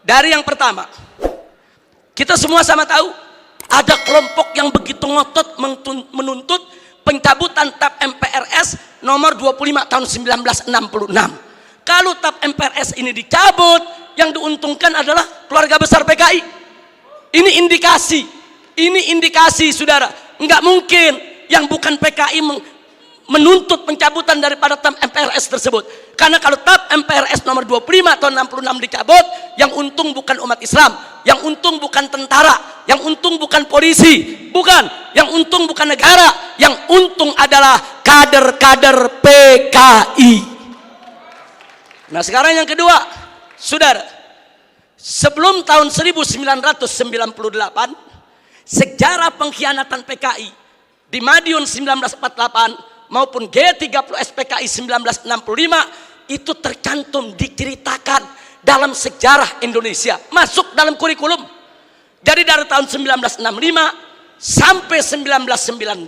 Dari yang pertama, kita semua sama tahu ada kelompok yang begitu ngotot menuntut pencabutan TAP MPRS nomor 25 tahun 1966. Kalau TAP MPRS ini dicabut, yang diuntungkan adalah keluarga besar PKI. Ini indikasi saudara. Enggak mungkin yang bukan PKI menuntut pencabutan daripada TAP MPRS tersebut. Karena kalau TAP MPRS nomor 25 tahun 66 dicabut, yang untung bukan umat Islam, yang untung bukan tentara, yang untung bukan polisi, bukan, yang untung bukan negara, yang untung adalah kader-kader PKI. Nah sekarang yang kedua, saudara, sebelum tahun 1998, sejarah pengkhianatan PKI di Madiun 1948 maupun G30S PKI 1965 itu tercantum, diceritakan dalam sejarah Indonesia, masuk dalam kurikulum. Jadi dari tahun 1965 sampai 1998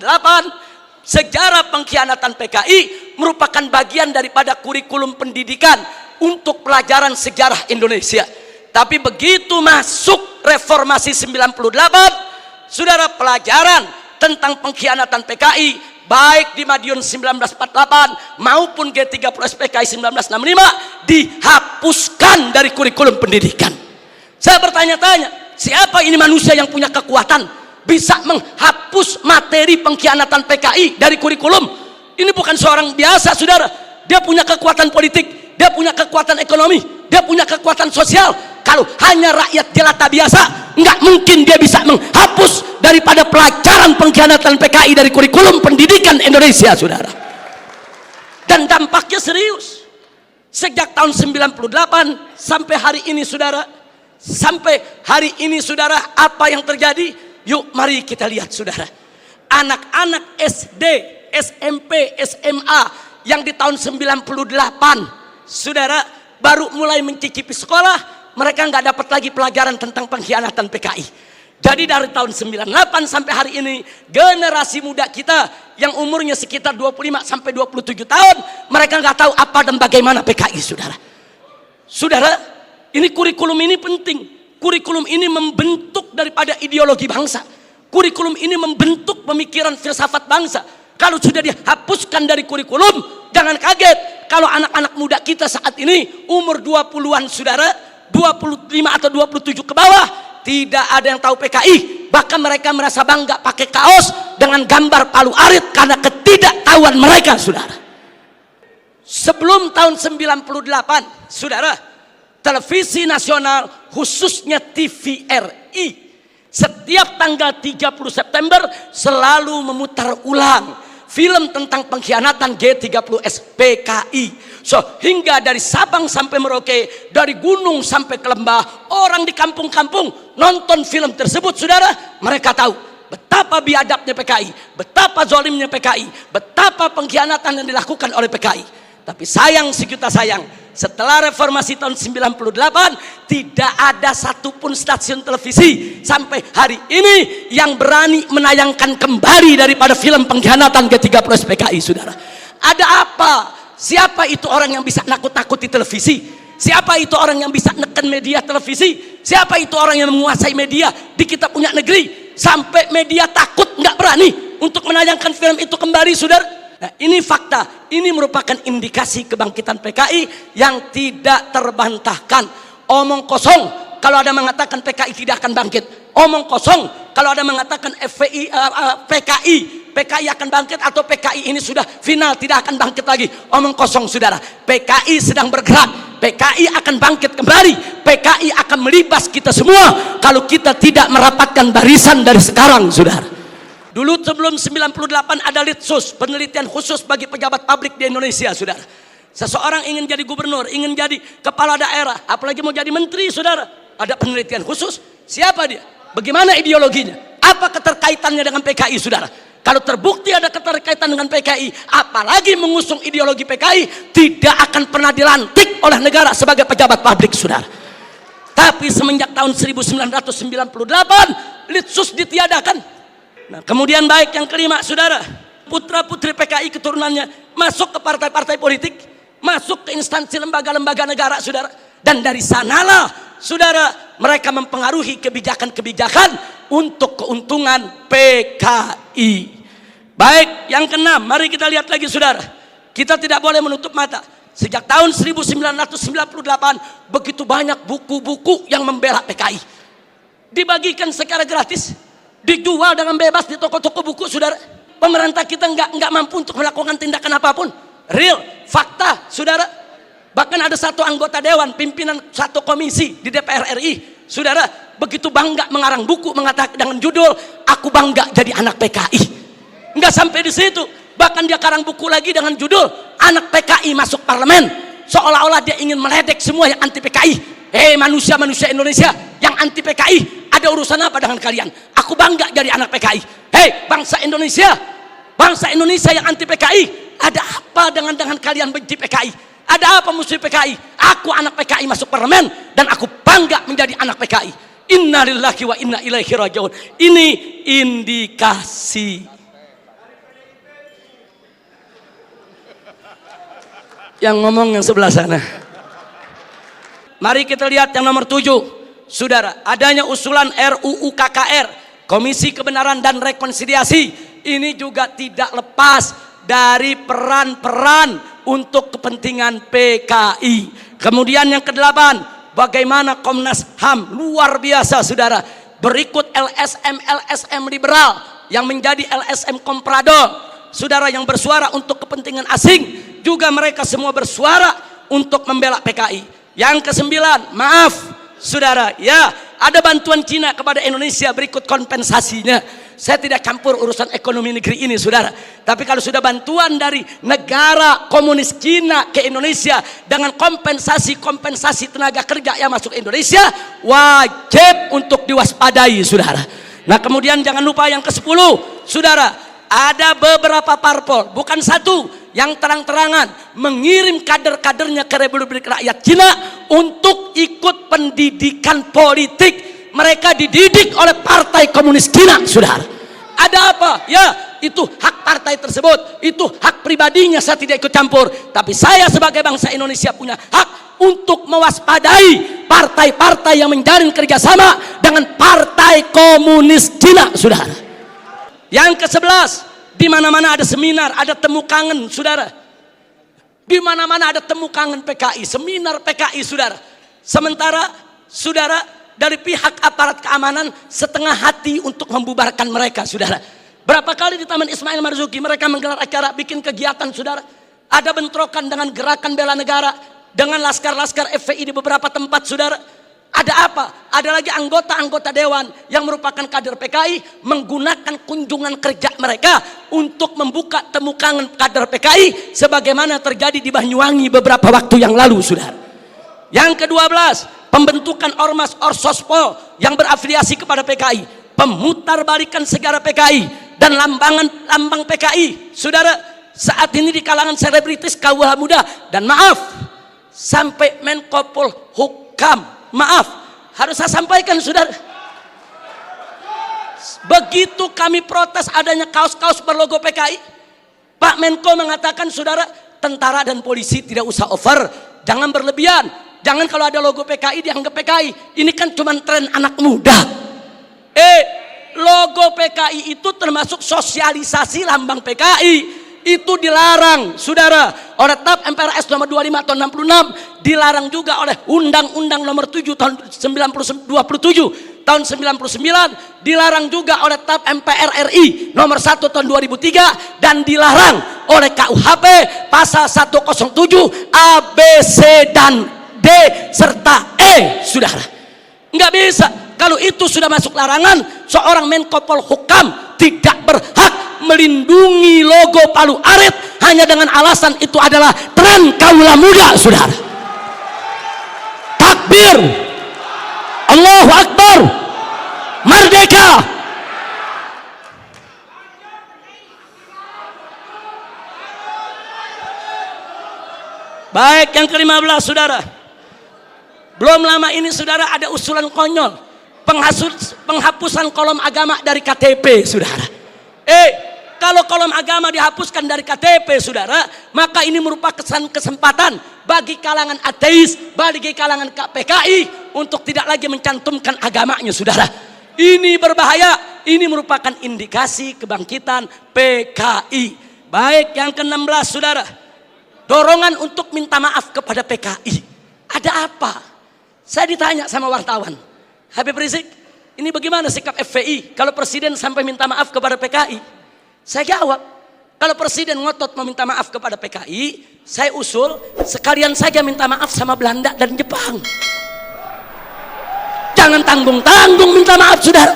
sejarah pengkhianatan PKI merupakan bagian daripada kurikulum pendidikan untuk pelajaran sejarah Indonesia. Tapi begitu masuk reformasi 98, saudara, pelajaran tentang pengkhianatan PKI baik di Madiun 1948 maupun G30S PKI 1965 dihapuskan dari kurikulum pendidikan. Saya bertanya-tanya, siapa ini manusia yang punya kekuatan bisa menghapus materi pengkhianatan PKI dari kurikulum? Ini bukan seorang biasa, saudara. Dia punya kekuatan politik, dia punya kekuatan ekonomi, dia punya kekuatan sosial. Kalau hanya rakyat jelata biasa, nggak mungkin dia bisa menghapus daripada pelajaran pengkhianatan PKI dari kurikulum pendidikan Indonesia, saudara. Dan dampaknya serius. Sejak tahun 98 sampai hari ini, saudara, apa yang terjadi? Yuk mari kita lihat, saudara. Anak-anak SD, SMP, SMA yang di tahun 98, saudara, baru mulai mencicipi sekolah, mereka nggak dapat lagi pelajaran tentang pengkhianatan PKI. Jadi dari tahun 98 sampai hari ini, generasi muda kita yang umurnya sekitar 25 sampai 27 tahun, mereka nggak tahu apa dan bagaimana PKI, saudara. Saudara, ini kurikulum ini penting. Kurikulum ini membentuk daripada ideologi bangsa. Kurikulum ini membentuk pemikiran filsafat bangsa. Kalau sudah dihapuskan dari kurikulum, jangan kaget kalau anak-anak muda kita saat ini umur 20-an, saudara, 25 atau 27 ke bawah, tidak ada yang tahu PKI. Bahkan mereka merasa bangga pakai kaos dengan gambar Palu Arit karena ketidaktahuan mereka, saudara. Sebelum tahun 98, saudara, televisi nasional khususnya TVRI setiap tanggal 30 September selalu memutar ulang film tentang pengkhianatan G30S PKI. Hingga dari Sabang sampai Merauke, dari gunung sampai ke lembah, orang di kampung-kampung nonton film tersebut, saudara. Mereka tahu betapa biadabnya PKI, betapa zolimnya PKI, betapa pengkhianatan yang dilakukan oleh PKI. Tapi sayang sejuta sayang, setelah reformasi tahun 98 tidak ada satupun stasiun televisi sampai hari ini yang berani menayangkan kembali daripada film pengkhianatan G30S PKI, saudara. Ada apa? Siapa itu orang yang bisa nakut-nakuti televisi? Siapa itu orang yang bisa neken media televisi? Siapa itu orang yang menguasai media di kita punya negeri sampai media takut, nggak berani untuk menayangkan film itu kembali, saudara? Nah, ini fakta, ini merupakan indikasi kebangkitan PKI yang tidak terbantahkan. Omong kosong kalau ada mengatakan PKI tidak akan bangkit. Omong kosong kalau ada mengatakan PKI akan bangkit atau PKI ini sudah final, tidak akan bangkit lagi. Omong kosong, saudara. PKI sedang bergerak, PKI akan bangkit kembali, PKI akan melibas kita semua kalau kita tidak merapatkan barisan dari sekarang, saudara. Dulu sebelum 98 ada Litsus, penelitian khusus bagi pejabat publik di Indonesia, saudara. Seseorang ingin jadi gubernur, ingin jadi kepala daerah, apalagi mau jadi menteri, saudara, ada penelitian khusus. Siapa dia? Bagaimana ideologinya? Apa keterkaitannya dengan PKI, saudara? Kalau terbukti ada keterkaitan dengan PKI, apalagi mengusung ideologi PKI, tidak akan pernah dilantik oleh negara sebagai pejabat publik, saudara. Tapi semenjak tahun 1998, Litsus ditiadakan. Nah, kemudian baik yang kelima, saudara, putra-putri PKI keturunannya masuk ke partai-partai politik, masuk ke instansi lembaga-lembaga negara, saudara. Dan dari sanalah saudara mereka mempengaruhi kebijakan-kebijakan untuk keuntungan PKI. Baik, yang keenam, mari kita lihat lagi saudara. Kita tidak boleh menutup mata. Sejak tahun 1998 begitu banyak buku-buku yang membela PKI. Dibagikan secara gratis, dijual dengan bebas di toko-toko buku saudara. Pemerintah kita nggak mampu untuk melakukan tindakan apapun. Real, fakta saudara. Bahkan ada satu anggota dewan, pimpinan satu komisi di DPR RI, saudara, begitu bangga mengarang buku mengatakan dengan judul "Aku Bangga Jadi Anak PKI". Nggak sampai di situ, bahkan dia karang buku lagi dengan judul "Anak PKI Masuk Parlemen", seolah-olah dia ingin meledek semua yang anti PKI. Manusia-manusia Indonesia yang anti PKI, ada urusan apa dengan kalian? Aku bangga jadi anak PKI. Bangsa Indonesia yang anti PKI, ada apa dengan kalian benci PKI? Ada apa musuh PKI? Aku anak PKI masuk parlemen dan aku bangga menjadi anak PKI. Innalillahi wa inna ilaihi rajiun. Ini indikasi. Yang ngomong yang sebelah sana. Mari kita lihat yang nomor 7. Saudara, adanya usulan RUU KKR, Komisi Kebenaran dan Rekonsiliasi. Ini juga tidak lepas dari peran-peran untuk kepentingan PKI. Kemudian yang ke-8, bagaimana Komnas HAM, luar biasa saudara. Berikut LSM liberal yang menjadi LSM komprador, saudara, yang bersuara untuk kepentingan asing, juga mereka semua bersuara untuk membela PKI. Yang ke-9, maaf saudara, ya, ada bantuan Cina kepada Indonesia, berikut kompensasinya. Saya tidak campur urusan ekonomi negeri ini saudara, tapi kalau sudah bantuan dari negara komunis Cina ke Indonesia dengan kompensasi tenaga kerja yang masuk Indonesia, wajib untuk diwaspadai saudara. Nah kemudian jangan lupa yang ke-10 saudara, ada beberapa parpol, bukan satu, yang terang-terangan mengirim kader-kadernya ke Republik Rakyat Cina untuk ikut pendidikan politik. Mereka dididik oleh Partai Komunis Cina, saudara. Ada apa? Ya, itu hak partai tersebut, itu hak pribadinya, saya tidak ikut campur. Tapi saya sebagai bangsa Indonesia punya hak untuk mewaspadai partai-partai yang menjalin kerjasama dengan Partai Komunis Cina, saudara. Yang ke-11, di mana-mana ada seminar, ada temu kangen, saudara. Di mana-mana ada temu kangen PKI, seminar PKI, saudara. Sementara, saudara, dari pihak aparat keamanan setengah hati untuk membubarkan mereka, saudara. Berapa kali di Taman Ismail Marzuki mereka menggelar acara, bikin kegiatan, saudara. Ada bentrokan dengan gerakan bela negara, dengan laskar-laskar FPI di beberapa tempat, saudara. Ada apa? Ada lagi anggota-anggota dewan yang merupakan kader PKI menggunakan kunjungan kerja mereka untuk membuka temu kangen kader PKI sebagaimana terjadi di Banyuwangi beberapa waktu yang lalu, saudara. Yang ke-12, pembentukan ormas orsospol yang berafiliasi kepada PKI, pemutarbalikan sejarah PKI dan lambang PKI, saudara, saat ini di kalangan selebritis kaula muda, dan maaf, sampai Menko Polhukam, maaf, harus saya sampaikan, saudara, begitu kami protes adanya kaos-kaos berlogo PKI, Pak Menko mengatakan, saudara, tentara dan polisi tidak usah over, jangan berlebihan. Jangan kalau ada logo PKI dianggap PKI. Ini kan cuma tren anak muda. Logo PKI itu termasuk sosialisasi lambang PKI. Itu dilarang, saudara, oleh TAP MPRS nomor 25 tahun 66. Dilarang juga oleh Undang-Undang nomor 7 tahun 27 tahun 99. Dilarang juga oleh TAP MPR RI nomor 1 tahun 2003. Dan dilarang oleh KUHP pasal 107 A, B, C, dan D serta E, saudara. Nggak bisa. Kalau itu sudah masuk larangan, seorang Menko Polhukam tidak berhak melindungi logo Palu Arit hanya dengan alasan itu adalah tren kaula muda, saudara. Takbir, Allahu Akbar, merdeka. Baik, yang ke-15, saudara. Belum lama ini, saudara, ada usulan konyol penghapusan kolom agama dari KTP, saudara. Kalau kolom agama dihapuskan dari KTP, saudara, maka ini merupakan kesempatan bagi kalangan ateis, bagi kalangan PKI untuk tidak lagi mencantumkan agamanya, saudara. Ini berbahaya. Ini merupakan indikasi kebangkitan PKI. Baik, yang ke-16, saudara. Dorongan untuk minta maaf kepada PKI. Ada apa? Saya ditanya sama wartawan, Habib Rizik, ini bagaimana sikap FPI kalau presiden sampai minta maaf kepada PKI? Saya jawab, kalau presiden ngotot meminta maaf kepada PKI, saya usul sekalian saja minta maaf sama Belanda dan Jepang. Jangan tanggung-tanggung minta maaf, saudara.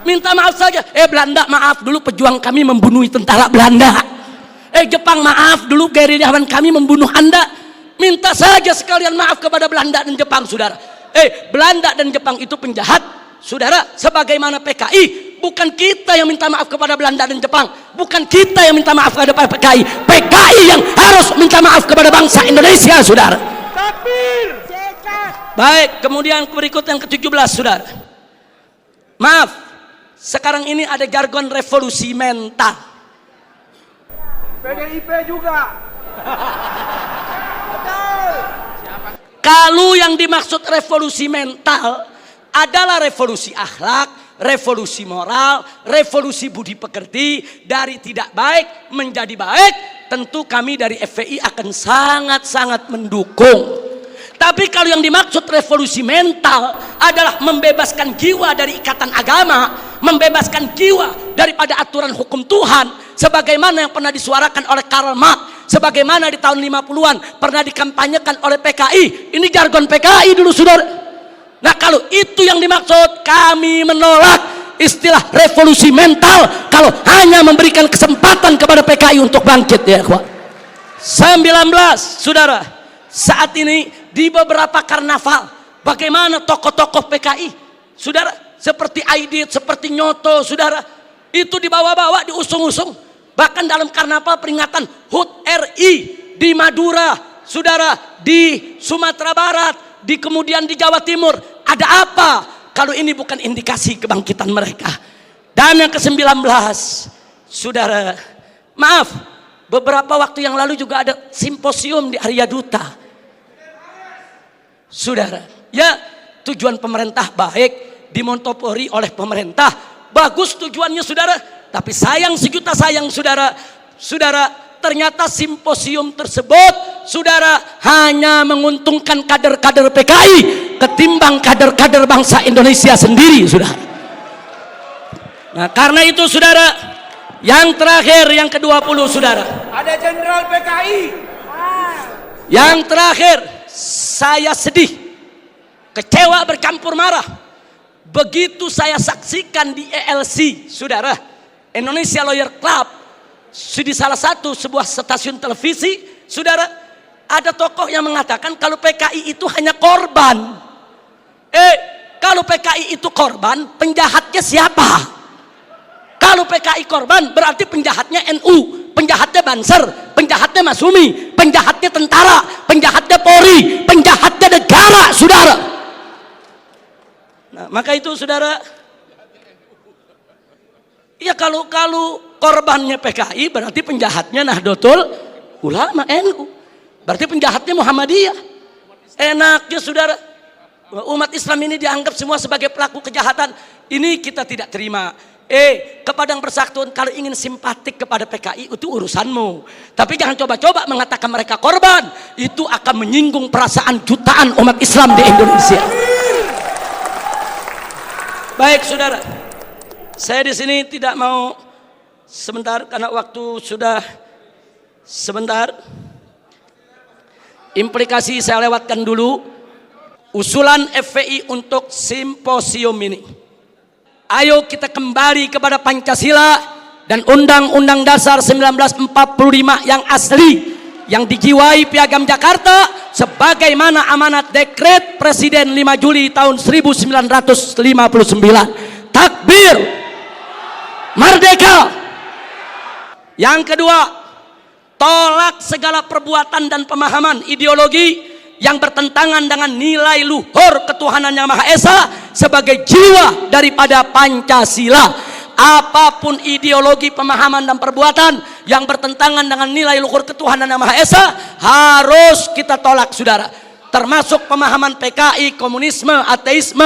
Minta maaf saja. Belanda, maaf dulu pejuang kami membunuh tentara Belanda. Jepang, maaf dulu gerilyawan kami membunuh Anda. Minta saja sekalian maaf kepada Belanda dan Jepang, saudara. Belanda dan Jepang itu penjahat, saudara. Sebagaimana PKI, bukan kita yang minta maaf kepada Belanda dan Jepang, bukan kita yang minta maaf kepada PKI. PKI yang harus minta maaf kepada bangsa Indonesia, saudara. Takbir. Baik, kemudian berikut yang ke-17, saudara. Maaf, sekarang ini ada jargon revolusi mental. PDIP juga. Kalau yang dimaksud revolusi mental adalah revolusi akhlak, revolusi moral, revolusi budi pekerti, dari tidak baik menjadi baik, tentu kami dari FPI akan sangat-sangat mendukung. Tapi kalau yang dimaksud revolusi mental adalah membebaskan jiwa dari ikatan agama, membebaskan jiwa daripada aturan hukum Tuhan, sebagaimana yang pernah disuarakan oleh Karl Marx, sebagaimana di tahun 50-an pernah dikampanyekan oleh PKI. Ini jargon PKI dulu, saudara. Nah, kalau itu yang dimaksud, kami menolak istilah revolusi mental kalau hanya memberikan kesempatan kepada PKI untuk bangkit, ya kawan. 19, saudara, saat ini di beberapa karnaval, bagaimana tokoh-tokoh PKI, saudara, seperti Aidit, seperti Nyoto, saudara, itu dibawa-bawa, diusung-usung. Bahkan dalam karnaval peringatan HUT RI di Madura, saudara, di Sumatera Barat, kemudian di Jawa Timur. Ada apa kalau ini bukan indikasi kebangkitan mereka? Dan yang ke-19, saudara, maaf, beberapa waktu yang lalu juga ada simposium di Arya Duta. Saudara, ya, tujuan pemerintah baik, dimonopoli oleh pemerintah, bagus tujuannya, saudara. Tapi sayang sejuta sayang, saudara, ternyata simposium tersebut, saudara, hanya menguntungkan kader-kader PKI ketimbang kader-kader bangsa Indonesia sendiri, saudara. Nah, karena itu, saudara, yang terakhir, yang ke-20, saudara. Ada jenderal PKI. Yang terakhir, saya sedih, kecewa bercampur marah begitu saya saksikan di ELC, saudara, Indonesia Lawyer Club, di salah satu sebuah stasiun televisi, saudara, ada tokoh yang mengatakan kalau PKI itu hanya korban. Kalau PKI itu korban, penjahatnya siapa? Kalau PKI korban, berarti penjahatnya NU, penjahatnya Banser, penjahatnya Masumi, penjahatnya tentara, penjahatnya Polri, penjahatnya negara, saudara. Nah, maka itu, saudara, ya kalau korbannya PKI, berarti penjahatnya Nahdlatul Ulama, NU, berarti penjahatnya Muhammadiyah. Enaknya, saudara, umat Islam ini dianggap semua sebagai pelaku kejahatan. Ini kita tidak terima. Ke Padang Persatuan, kalau ingin simpatik kepada PKI itu urusanmu, tapi jangan coba-coba mengatakan mereka korban. Itu akan menyinggung perasaan jutaan umat Islam di Indonesia. Baik, saudara, saya di sini tidak mau sebentar karena waktu sudah sebentar. Implikasi saya lewatkan dulu. Usulan FPI untuk simposium ini. Ayo kita kembali kepada Pancasila dan Undang-Undang Dasar 1945 yang asli, yang dijiwai Piagam Jakarta sebagaimana amanat dekret Presiden 5 Juli tahun 1959. Takbir, merdeka. Yang kedua, tolak segala perbuatan dan pemahaman ideologi yang bertentangan dengan nilai luhur ketuhanan yang Maha Esa sebagai jiwa daripada Pancasila. apapun ideologi, pemahaman dan perbuatan yang bertentangan dengan nilai luhur ketuhanan Yang Maha Esa harus kita tolak, saudara. Termasuk pemahaman PKI, komunisme, ateisme,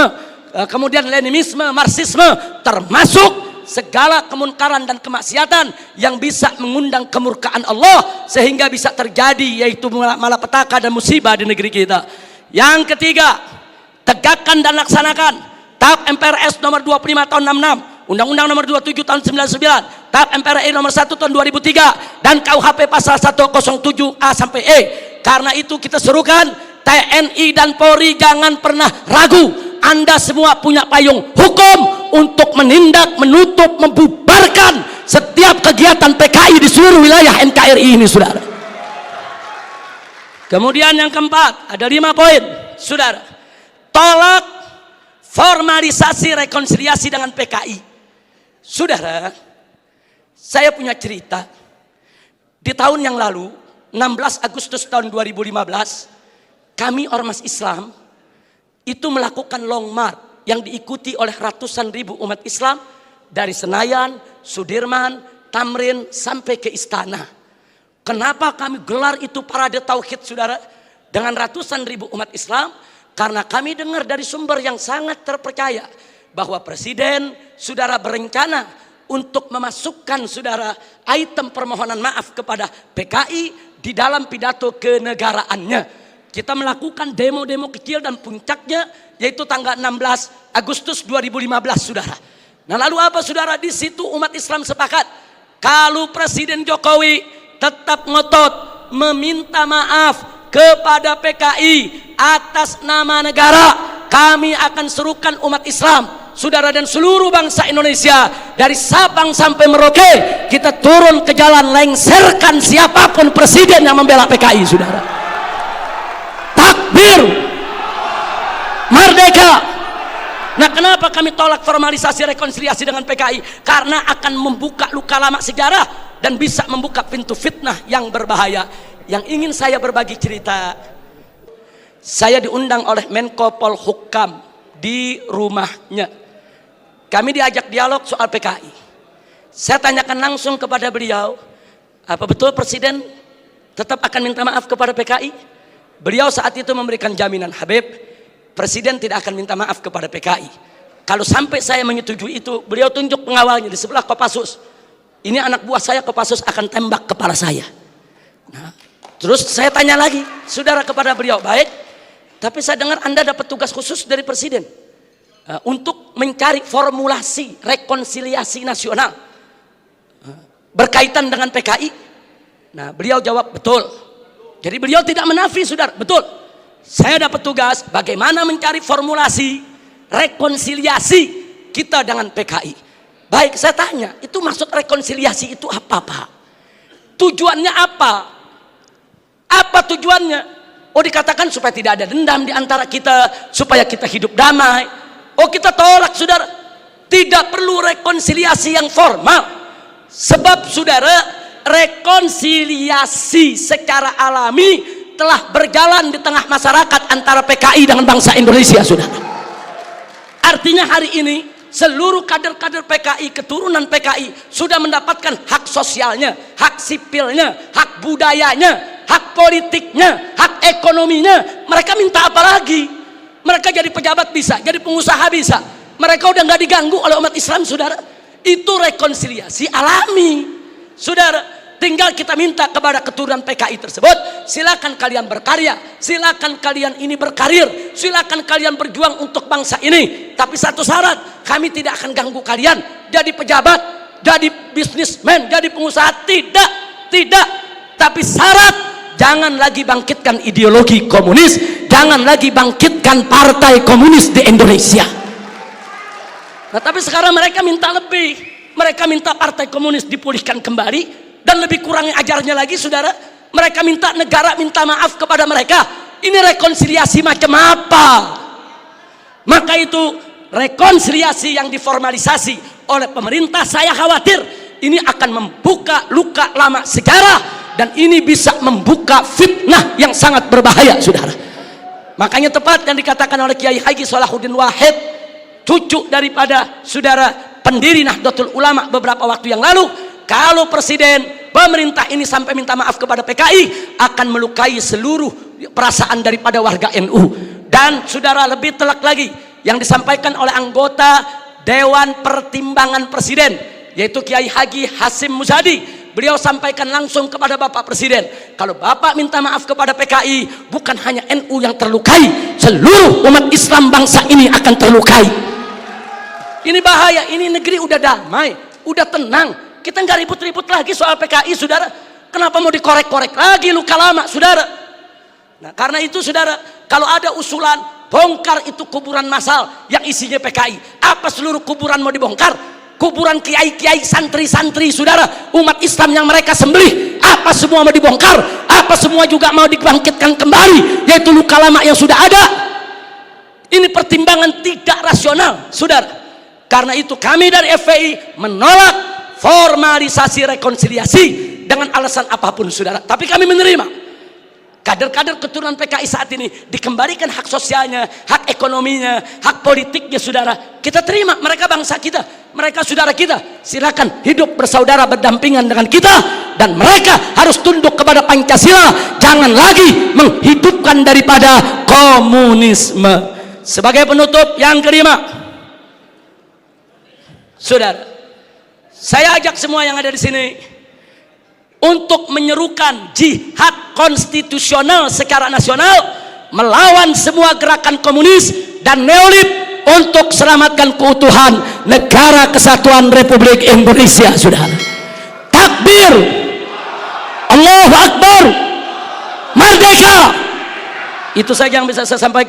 kemudian Leninisme, Marxisme, termasuk segala kemunkaran dan kemaksiatan yang bisa mengundang kemurkaan Allah sehingga bisa terjadi yaitu malapetaka dan musibah di negeri kita. Yang ketiga, tegakkan dan laksanakan TAP MPRS nomor 25 tahun 66, Undang-Undang nomor 27 tahun 99, TAP MPRI nomor 1 tahun 2003 dan KUHP pasal 107A sampai E. Karena itu kita serukan TNI dan Polri jangan pernah ragu. Anda semua punya payung hukum untuk menindak, menutup, membubarkan setiap kegiatan PKI di seluruh wilayah NKRI ini, saudara. Kemudian yang keempat, ada 5 poin, saudara. Tolak formalisasi rekonsiliasi dengan PKI. Saudara, saya punya cerita. Di tahun yang lalu, 16 Agustus tahun 2015, kami Ormas Islam itu melakukan long march yang diikuti oleh ratusan ribu umat Islam dari Senayan, Sudirman, Tamrin sampai ke Istana. Kenapa kami gelar itu parade tauhid, saudara, dengan ratusan ribu umat Islam? Karena kami dengar dari sumber yang sangat terpercaya bahwa Presiden, saudara, berencana untuk memasukkan, saudara, item permohonan maaf kepada PKI di dalam pidato kenegaraannya. Kita melakukan demo-demo kecil dan puncaknya yaitu tanggal 16 Agustus 2015, saudara. Nah, lalu apa, saudara? Di situ umat Islam sepakat kalau Presiden Jokowi tetap ngotot meminta maaf kepada PKI atas nama negara, kami akan serukan umat Islam, saudara, dan seluruh bangsa Indonesia dari Sabang sampai Merauke, kita turun ke jalan lengserkan siapapun presiden yang membela PKI, saudara. Takbir, merdeka. Nah, kenapa kami tolak formalisasi rekonsiliasi dengan PKI? Karena akan membuka luka lama sejarah dan bisa membuka pintu fitnah yang berbahaya. Yang ingin saya berbagi cerita, saya diundang oleh Menko Polhukam di rumahnya. Kami diajak dialog soal PKI. Saya tanyakan langsung kepada beliau, apa betul Presiden tetap akan minta maaf kepada PKI? Beliau saat itu memberikan jaminan, Habib, Presiden tidak akan minta maaf kepada PKI. Kalau sampai saya menyetujui itu, beliau tunjuk pengawalnya di sebelah Kopassus. Ini anak buah saya Kopassus akan tembak kepala saya. Nah, terus saya tanya lagi, saudara, kepada beliau, baik, tapi saya dengar Anda dapat tugas khusus dari Presiden untuk mencari formulasi rekonsiliasi nasional berkaitan dengan PKI. Nah, beliau jawab betul. Jadi beliau tidak menafi, saudara, betul. Saya dapat tugas bagaimana mencari formulasi rekonsiliasi kita dengan PKI. Baik, saya tanya, itu maksud rekonsiliasi itu apa, Pak? Tujuannya apa? Apa tujuannya? Oh, dikatakan supaya tidak ada dendam di antara kita, supaya kita hidup damai. Oh, kita tolak, saudara. Tidak perlu rekonsiliasi yang formal. Sebab, saudara, rekonsiliasi secara alami telah berjalan di tengah masyarakat antara PKI dengan bangsa Indonesia, saudara. Artinya hari ini seluruh kader-kader PKI, keturunan PKI sudah mendapatkan hak sosialnya, hak sipilnya, hak budayanya, hak politiknya, hak ekonominya. Mereka minta apa lagi? Mereka jadi pejabat bisa, jadi pengusaha bisa. Mereka udah nggak diganggu oleh umat Islam, saudara. Itu rekonsiliasi alami. Saudara, tinggal kita minta kepada keturunan PKI tersebut, silakan kalian berkarya, silakan kalian ini berkarir, silakan kalian berjuang untuk bangsa ini. Tapi satu syarat, kami tidak akan ganggu kalian jadi pejabat, jadi bisnismen, jadi pengusaha. Tidak. Tapi syarat, jangan lagi bangkitkan ideologi komunis, jangan lagi bangkitkan partai komunis di Indonesia. Nah, tapi sekarang mereka minta lebih. Mereka minta partai komunis dipulihkan kembali dan lebih kurang ajarnya lagi, saudara. Mereka minta negara minta maaf kepada mereka. Ini rekonsiliasi macam apa? Maka itu rekonsiliasi yang diformalisasi oleh pemerintah, saya khawatir ini akan membuka luka lama sejarah dan ini bisa membuka fitnah yang sangat berbahaya, saudara. Makanya tepat yang dikatakan oleh Kiai Haji Salahuddin Wahid, cucu daripada saudara pendiri Nahdlatul Ulama beberapa waktu yang lalu, kalau presiden pemerintah ini sampai minta maaf kepada PKI akan melukai seluruh perasaan daripada warga NU. Dan saudara, lebih telak lagi yang disampaikan oleh anggota Dewan Pertimbangan Presiden, yaitu Kiai Haji Hasyim Muzadi. Beliau sampaikan langsung kepada Bapak Presiden, kalau Bapak minta maaf kepada PKI, bukan hanya NU yang terlukai, seluruh umat Islam bangsa ini akan terlukai. Ini bahaya, ini negeri udah damai, udah tenang, kita nggak ribut-ribut lagi soal PKI, saudara. Kenapa mau dikorek-korek lagi luka lama, saudara? Nah, karena itu saudara, kalau ada usulan bongkar itu kuburan massal yang isinya PKI, apa seluruh kuburan mau dibongkar? Kuburan kiai-kiai, santri-santri, saudara, umat Islam yang mereka sembelih, apa semua mau dibongkar? Apa semua juga mau dibangkitkan kembali, yaitu luka lama yang sudah ada? Ini pertimbangan tidak rasional, saudara. Karena itu kami dari FPI menolak formalisasi rekonsiliasi dengan alasan apapun, saudara. Tapi kami menerima kader-kader keturunan PKI saat ini dikembalikan hak sosialnya, hak ekonominya, hak politiknya, saudara. Kita terima, mereka bangsa kita, mereka saudara kita. Silakan hidup bersaudara berdampingan dengan kita, dan mereka harus tunduk kepada Pancasila, jangan lagi menghidupkan daripada komunisme. Sebagai penutup yang kelima, saudara, saya ajak semua yang ada di sini untuk menyerukan jihad konstitusional secara nasional melawan semua gerakan komunis dan neolib untuk selamatkan keutuhan negara kesatuan Republik Indonesia, saudara. Takbir, Allahu Akbar, merdeka. Itu saja yang bisa saya sampaikan.